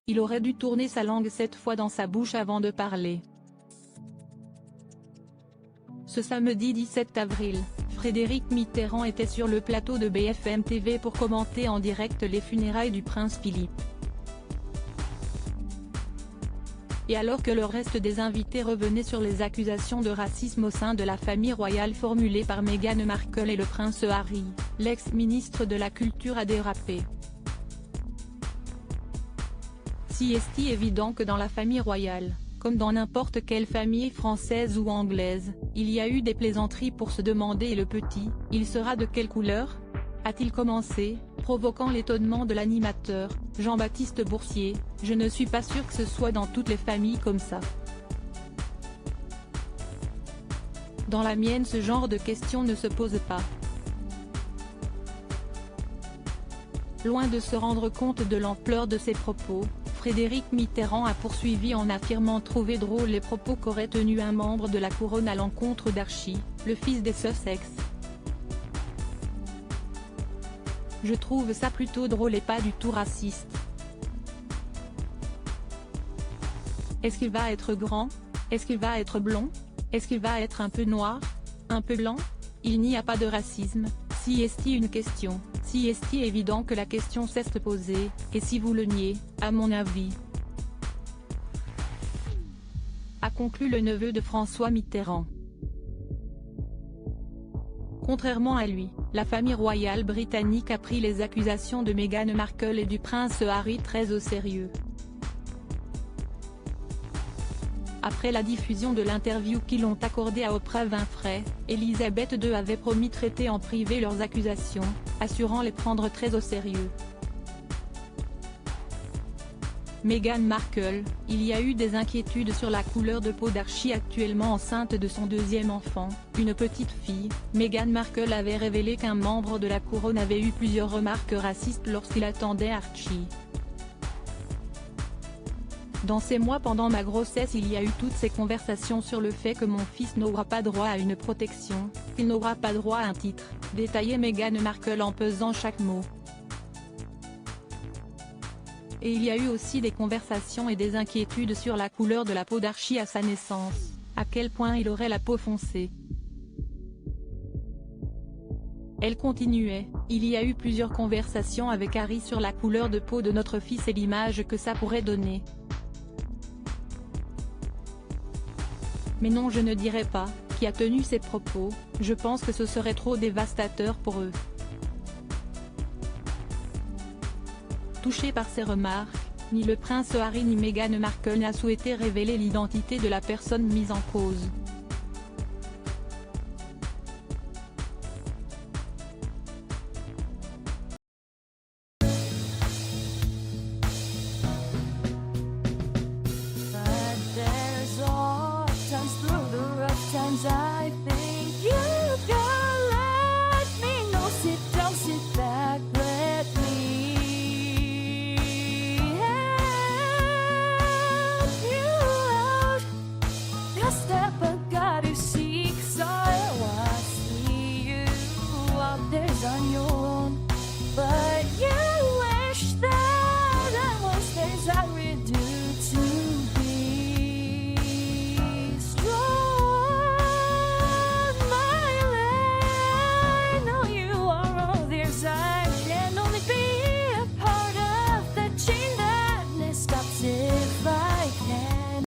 il aurait dû tourner sa langue 7 fois dans sa bouche avant de parler. Ce samedi 17 avril, Frédéric Mitterrand était sur le plateau de BFM TV pour commenter en direct les funérailles du prince Philippe. Et alors que le reste des invités revenaient sur les accusations de racisme au sein de la famille royale formulées par Meghan Markle et le prince Harry, l'ex-ministre de la Culture a dérapé. Si est évident que dans la famille royale, comme dans n'importe quelle famille française ou anglaise, il y a eu des plaisanteries pour se demander « et le petit, il sera de quelle couleur ?» a-t-il commencé, provoquant l'étonnement de l'animateur, Jean-Baptiste Boursier. « Je ne suis pas sûr que ce soit dans toutes les familles comme ça. Dans la mienne ce genre de questions ne se pose pas. » Loin de se rendre compte de l'ampleur de ses propos, Frédéric Mitterrand a poursuivi en affirmant trouver drôle les propos qu'aurait tenus un membre de la couronne à l'encontre d'Archie, le fils des Sussex. « Je trouve ça plutôt drôle et pas du tout raciste. Est-ce qu'il va être grand? Est-ce qu'il va être blond? Est-ce qu'il va être un peu noir? Un peu blanc? Il n'y a pas de racisme. Si est une question, si est évident que la question s'est posée, et si vous le niez, à mon avis. » a conclu le neveu de François Mitterrand. Contrairement à lui, la famille royale britannique a pris les accusations de Meghan Markle et du prince Harry très au sérieux. Après la diffusion de l'interview qu'ils ont accordée à Oprah Winfrey, Elisabeth II avait promis traiter en privé leurs accusations, assurant les prendre très au sérieux. Meghan Markle, il y a eu des inquiétudes sur la couleur de peau d'Archie actuellement enceinte de son deuxième enfant, une petite fille. Meghan Markle avait révélé qu'un membre de la couronne avait eu plusieurs remarques racistes lorsqu'il attendait Archie. Dans ces mois pendant ma grossesse il y a eu toutes ces conversations sur le fait que mon fils n'aura pas droit à une protection, qu'il n'aura pas droit à un titre, détaillait Meghan Markle en pesant chaque mot. Et il y a eu aussi des conversations et des inquiétudes sur la couleur de la peau d'Archie à sa naissance, à quel point il aurait la peau foncée. Elle continuait, il y a eu plusieurs conversations avec Harry sur la couleur de peau de notre fils et l'image que ça pourrait donner. Mais non, je ne dirais pas, qui a tenu ces propos, je pense que ce serait trop dévastateur pour eux. Touché par ces remarques, ni le prince Harry ni Meghan Markle n'a souhaité révéler l'identité de la personne mise en cause.